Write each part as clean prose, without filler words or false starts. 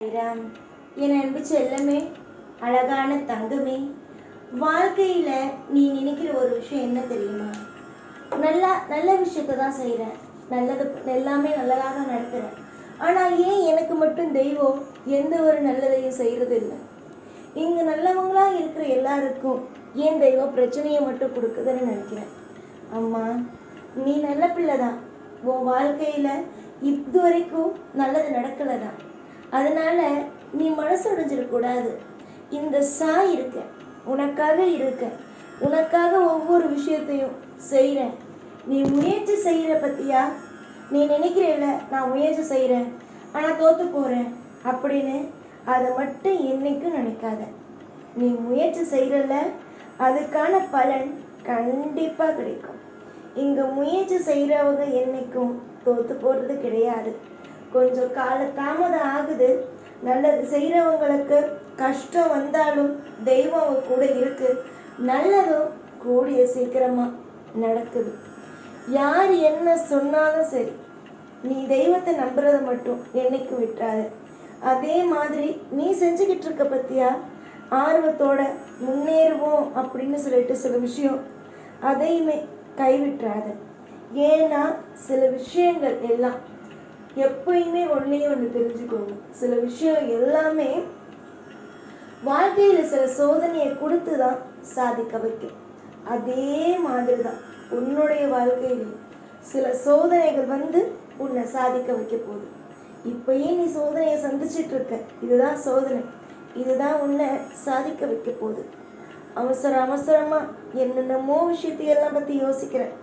சாய்ராம். என் அன்பு செல்லமே, அழகான தங்கமே, வாழ்க்கையில் நீ நினைக்கிற ஒரு விஷயம் என்ன தெரியுமா? நல்ல விஷயத்தை தான் செய்கிறேன், நல்லது எல்லாமே நல்லதாக நடத்துகிறேன், ஆனால் ஏன் எனக்கு மட்டும் தெய்வம் எந்த ஒரு நல்லதையும் செய்கிறது இல்லை? இங்கே நல்லவங்களாக இருக்கிற எல்லாருக்கும் ஏன் தெய்வம் பிரச்சனையை மட்டும் கொடுக்குதுன்னு நினைக்கிறேன். அம்மா, நீ நல்ல பிள்ளை தான். உன் வாழ்க்கையில் இது வரைக்கும் நல்லது நடக்கலை தான். அதனால் நீ மனசு உடைஞ்சிடக்கூடாது. இந்த சாய் இருக்க, உனக்காக இருக்க, உனக்காக ஒவ்வொரு விஷயத்தையும் செய்கிறேன். நீ முயற்சி செய்கிற பற்றியா? நீ நினைக்கிறேல்ல, நான் முயற்சி செய்கிறேன் ஆனால் தோற்று போகிறேன் அப்படின்னு, அதை மட்டும் என்றைக்கும் நினைக்காத. நீ முயற்சி செய்கிறல்ல, அதுக்கான பலன் கண்டிப்பாக கிடைக்கும். இங்கே முயற்சி செய்கிறவங்க என்றைக்கும் தோற்று போகிறது கிடையாது. கொஞ்சம் தாமதம் ஆகுது. நல்லது செய்கிறவங்களுக்கு கஷ்டம் வந்தாலும் தெய்வம் அவங்க கூட இருக்குது. நல்லதும் கூடிய சீக்கிரமாக நடக்குது. யார் என்ன சொன்னாலும் சரி, நீ தெய்வத்தை நம்புறத மட்டும் என்னைக்கு விட்டுறாது. அதே மாதிரி நீ செஞ்சுக்கிட்டு இருக்க பற்றியா, ஆர்வத்தோட முன்னேறுவோம் அப்படின்னு சொல்லிட்டு சில விஷயம் அதையுமே கைவிட்டுறாது. ஏன்னா சில விஷயங்கள் எல்லாம் எப்பயுமே ஒன்று தெரிஞ்சுக்கோங்க. சில விஷயம் எல்லாமே வாழ்க்கையில் சில சோதனையை கொடுத்து தான் சாதிக்க வைக்கும். அதே மாதிரி தான் உன்னுடைய வாழ்க்கையில் சில சோதனைகள் வந்து உன்னை சாதிக்க வைக்க போகுது. இப்பயே நீ சோதனையை சந்திச்சிட்டு இருக்க, இதுதான் சோதனை, இதுதான் உன்னை சாதிக்க வைக்க போகுது. அவசரமாக என்னென்னமோ விஷயத்தையெல்லாம் பற்றி யோசிக்கிறேன்.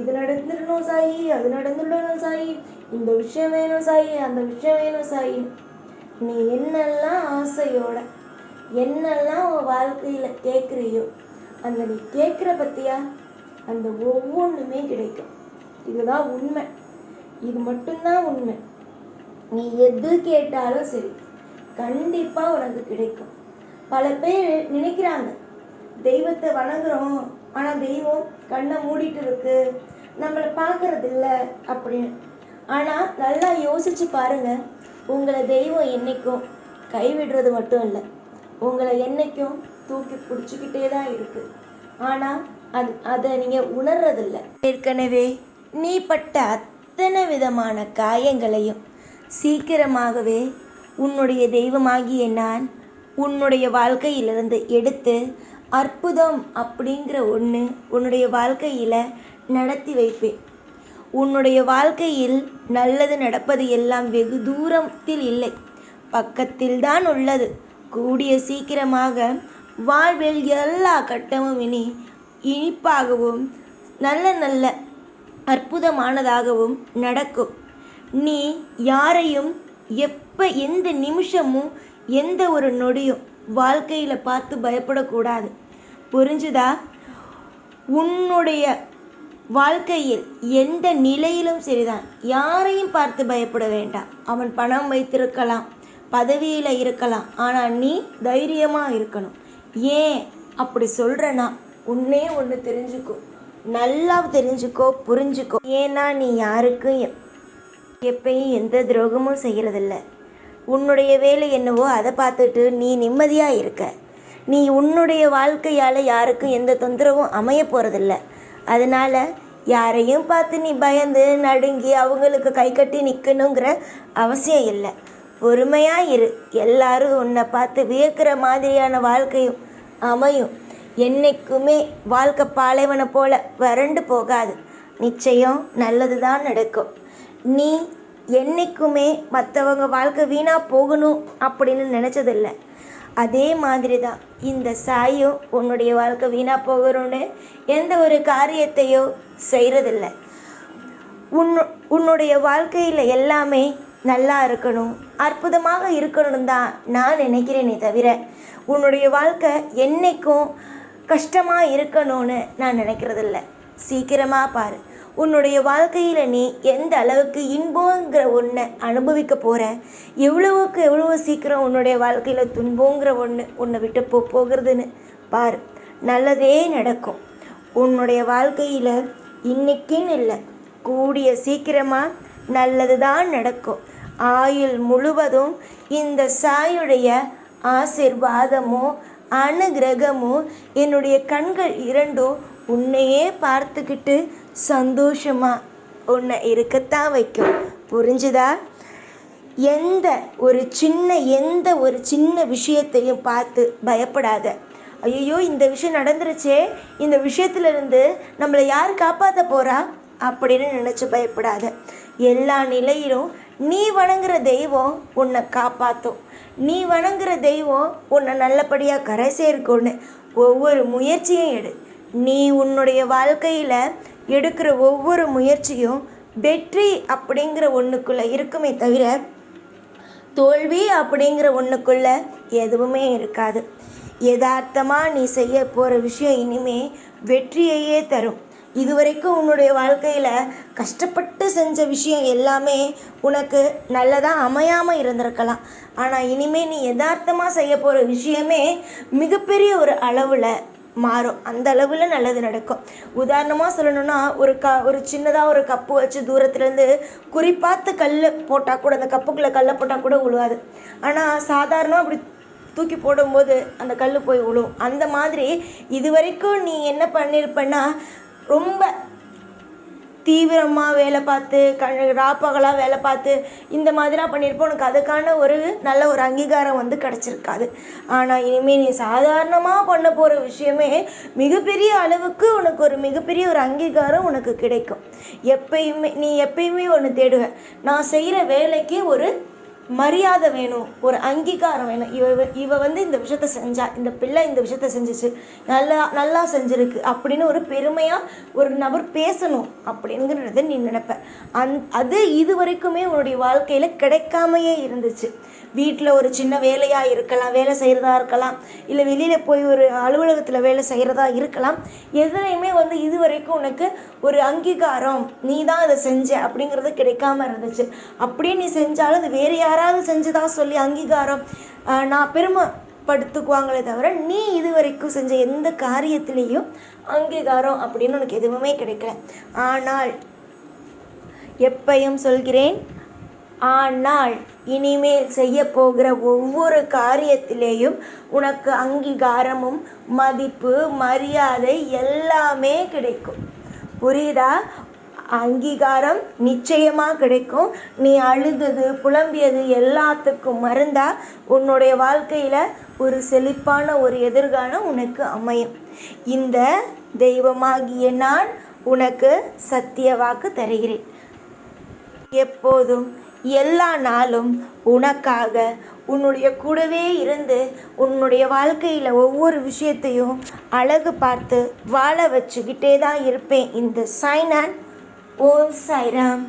இது நடந்துடணும் சாயி, அது நடந்துடணும் சாயி, இந்த விஷயம் வேணும் சாயி, அந்த விஷயம் வேணும் சாயி. நீ என்னெல்லாம் ஆசையோட என்னெல்லாம் உன் வாழ்க்கையில் கேட்குறியோ, அந்த நீ கேட்குற பற்றியா, அந்த ஒவ்வொன்றுமே கிடைக்கும். இதுதான் உண்மை, இது மட்டும்தான் உண்மை. நீ எது கேட்டாலும் சரி, கண்டிப்பாக உனக்கு கிடைக்கும். பல பேர் நினைக்கிறாங்க, தெய்வத்தை வணங்குறோம் ஆனால் தெய்வம் கண்ணை மூடிட்டு இருக்கு, நம்மளை பார்க்கறது இல்லை அப்படின்னு. ஆனால் நல்லா யோசிச்சு பாருங்க, உங்களை தெய்வம் என்றைக்கும் கைவிடுறது மட்டும் இல்லை, உங்களை என்றைக்கும் தூக்கி பிடிச்சிக்கிட்டே தான் இருக்குது. ஆனால் அதை நீங்கள் உணர்றதில்லை. ஏற்கனவே நீ பட்ட அத்தனை விதமான காயங்களையும் சீக்கிரமாகவே உன்னுடைய தெய்வமாகிய நான் உன்னுடைய வாழ்க்கையிலிருந்து எடுத்து அற்புதம் அப்படிங்கிற ஒன்று உன்னுடைய வாழ்க்கையில் நடத்தி வைப்பேன். உன்னுடைய வாழ்க்கையில் நல்லது நடப்பது எல்லாம் வெகு தூரத்தில் இல்லை, பக்கத்தில் தான் உள்ளது. கூடிய சீக்கிரமாக வாழ்வில் எல்லா கட்டமும் இனிப்பாகவும் நல்ல அற்புதமானதாகவும் நடக்கும். நீ யாரையும் எப்போ எந்த நிமிஷமும் எந்த ஒரு நொடியும் வாழ்க்கையில் பார்த்து பயப்படக்கூடாது. புரிஞ்சுதா? உன்னுடைய வாழ்க்கையில் எந்த நிலையிலும் சரிதான், யாரையும் பார்த்து பயப்பட வேண்டாம். அவன் பணம் வைத்திருக்கலாம், பதவியில் இருக்கலாம், ஆனால் நீ தைரியமாக இருக்கணும். ஏன் அப்படி சொல்கிறேன்னா, உன்னே ஒன்று தெரிஞ்சுக்கோ, நல்லா தெரிஞ்சுக்கோ, புரிஞ்சுக்கோ. ஏன்னா நீ யாருக்கும் எப்பயும் எந்த துரோகமும் செய்கிறதில்ல. உன்னுடைய வேலை என்னவோ அதை பார்த்துட்டு நீ நிம்மதியாக இருக்க. நீ உன்னுடைய வாழ்க்கையால் யாருக்கும் எந்த தொந்தரவும் அமைய போகிறதில்ல. அதனால் யாரையும் பார்த்து நீ பயந்து நடுங்கி அவங்களுக்கு கை கட்டி நிற்கணுங்கிற அவசியம் இல்லை. பொறுமையாக இரு. எல்லாரும் உன்னை பார்த்து வியக்கிற மாதிரியான வாழ்க்கையும் அமையும். என்றைக்குமே வாழ்க்கை பாலைவனை போல் வறண்டு போகாது. நிச்சயம் நல்லது தான் நடக்கும். நீ என்றைக்குமே மற்றவங்க வாழ்க்கை வீணாக போகணும் அப்படின்னு நினச்சதில்லை. அதே மாதிரி தான் இந்த சாயும் உன்னுடைய வாழ்க்கை வீணாக போகணும்னு எந்த ஒரு காரியத்தையோ செய்கிறதில்லை. உன்னுடைய வாழ்க்கையில் எல்லாமே நல்லா இருக்கணும், அற்புதமாக இருக்கணும் தான் நான் நினைக்கிறேனே தவிர, உன்னுடைய வாழ்க்கை என்றைக்கும் கஷ்டமாக இருக்கணும்னு நான் நினைக்கிறதில்ல. சீக்கிரமாக பாரு, உன்னுடைய வாழ்க்கையில் நீ எந்த அளவுக்கு இன்பங்கிற ஒன்றை அனுபவிக்க போகிற, எவ்வளவுக்கு எவ்வளோ சீக்கிரம் உன்னுடைய வாழ்க்கையில் துன்பங்கிற ஒன்று உன்னை விட்டு போகிறதுன்னு பாரு. நல்லதே நடக்கும். உன்னுடைய வாழ்க்கையில் இன்னைக்குன்னு இல்லை, கூடிய சீக்கிரமாக நல்லது தான் நடக்கும். ஆயுள் முழுவதும் இந்த சாயுடைய ஆசீர்வாதமோ அனுகிரகமோ என்னுடைய கண்கள் இரண்டும் உன்னையே பார்த்துக்கிட்டு சந்தோஷமா உன்னை இருக்கத்தான் வைக்கும். புரிஞ்சுதா? எந்த ஒரு சின்ன விஷயத்தையும் பார்த்து பயப்படாத. ஐயோ இந்த விஷயம் நடந்துருச்சே, இந்த விஷயத்திலிருந்து நம்மளை யார் காப்பாற்ற போகிறா அப்படின்னு நினச்சி பயப்படாத. எல்லா நிலையிலும் நீ வணங்குற தெய்வம் உன்னை காப்பாற்றும். நீ வணங்குற தெய்வம் உன்னை நல்லபடியாக கரை சேர்க்கும்னு ஒவ்வொரு முயற்சியும் எடு. நீ உன்னுடைய வாழ்க்கையில் எடுக்கிற ஒவ்வொரு முயற்சியும் வெற்றி அப்படிங்கிற ஒன்றுக்குள்ளே இருக்குமே தவிர தோல்வி அப்படிங்கிற ஒன்றுக்குள்ளே எதுவுமே இருக்காது. யதார்த்தமாக நீ செய்ய போகிற விஷயம் இனிமே வெற்றியையே தரும். இதுவரைக்கும் உன்னுடைய வாழ்க்கையில் கஷ்டப்பட்டு செஞ்ச விஷயம் எல்லாமே உனக்கு நல்லதாக அமையாமல் இருந்திருக்கலாம். ஆனால் இனிமேல் நீ யதார்த்தமாக செய்ய போகிற விஷயமே மிகப்பெரிய ஒரு அளவில் மாறும். அந்த அளவில் நல்லது நடக்கும். உதாரணமாக சொல்லணுன்னா ஒரு சின்னதாக ஒரு கப்பு வச்சு தூரத்துலேருந்து குறிப்பாத்து கல் போட்டால் கூட, அந்த கப்புக்குள்ளே கல்லை போட்டால் கூட விழுவாது. ஆனால் சாதாரணமாக அப்படி தூக்கி போடும்போது அந்த கல் போய் விழும். அந்த மாதிரி இது வரைக்கும் நீ என்ன பண்ணியிருப்பேன்னா ரொம்ப தீவிரமாக வேலை பார்த்து ராப்பகலாக வேலை பார்த்து இந்த மாதிரிலாம் பண்ணியிருப்போம். உனக்கு அதுக்கான ஒரு நல்ல ஒரு அங்கீகாரம் கிடச்சிருக்காது. ஆனால் இனிமேல் நீ சாதாரணமாக பண்ண போகிற விஷயமே மிகப்பெரிய அளவுக்கு உனக்கு ஒரு மிகப்பெரிய ஒரு அங்கீகாரம் உனக்கு கிடைக்கும். நீ எப்பயுமே ஒன்று தேடுவ, நான் செய்கிற வேலைக்கு ஒரு மரியாதை வேணும், ஒரு அங்கீகாரம் வேணும். இவ இந்த விஷயத்த செஞ்சா, இந்த பிள்ளை இந்த விஷயத்த செஞ்சிச்சு, நல்லா செஞ்சுருக்கு அப்படின்னு ஒரு பெருமையாக ஒரு நபர் பேசணும் அப்படிங்கிறத நீ நினைப்ப. அது இது வரைக்குமே உன்னுடைய வாழ்க்கையில் கிடைக்காமையே இருந்துச்சு. வீட்டில் ஒரு சின்ன வேலையாக இருக்கலாம், வேலை செய்கிறதா இருக்கலாம், இல்லை வெளியில் போய் ஒரு அலுவலகத்தில் வேலை செய்கிறதா இருக்கலாம். எதுலையுமே இது வரைக்கும் உனக்கு ஒரு அங்கீகாரம், நீ தான் இதை செஞ்ச அப்படிங்கிறது கிடைக்காம இருந்துச்சு. அப்படியே நீ செஞ்சாலும் அது வேறு யாராவது செஞ்சுதான் சொல்லி அங்கீகாரம் நான் பெருமைப்படுத்துக்குவாங்களே தவிர நீ இது வரைக்கும் செஞ்ச எந்த காரியத்திலையும் அங்கீகாரம் அப்படின்னு உனக்கு எதுவுமே கிடைக்கல. ஆனால் எப்பையும் சொல்கிறேன், ஆனால் இனிமேல் செய்ய போகிற ஒவ்வொரு காரியத்திலேயும் உனக்கு அங்கீகாரமும் மதிப்பு மரியாதை எல்லாமே கிடைக்கும். புரியுதா? அங்கீகாரம் நிச்சயமாக கிடைக்கும். நீ அழுதது புலம்பியது எல்லாத்துக்கும் மறந்தா உன்னுடைய வாழ்க்கையில் ஒரு செழிப்பான ஒரு எதிர்காலம் உனக்கு அமையும். இந்த தெய்வமாகிய நான் உனக்கு சத்திய வாக்கு தருகிறேன். எப்போதும் எல்லா நாளும் உனக்காக உன்னுடைய கூடவே இருந்து உன்னுடைய வாழ்க்கையில் ஒவ்வொரு விஷயத்தையும் அழகு பார்த்து வாழ வச்சுக்கிட்டே தான் இருப்பேன். இந்த சாய்நான். ஓம் சாய்ராம்.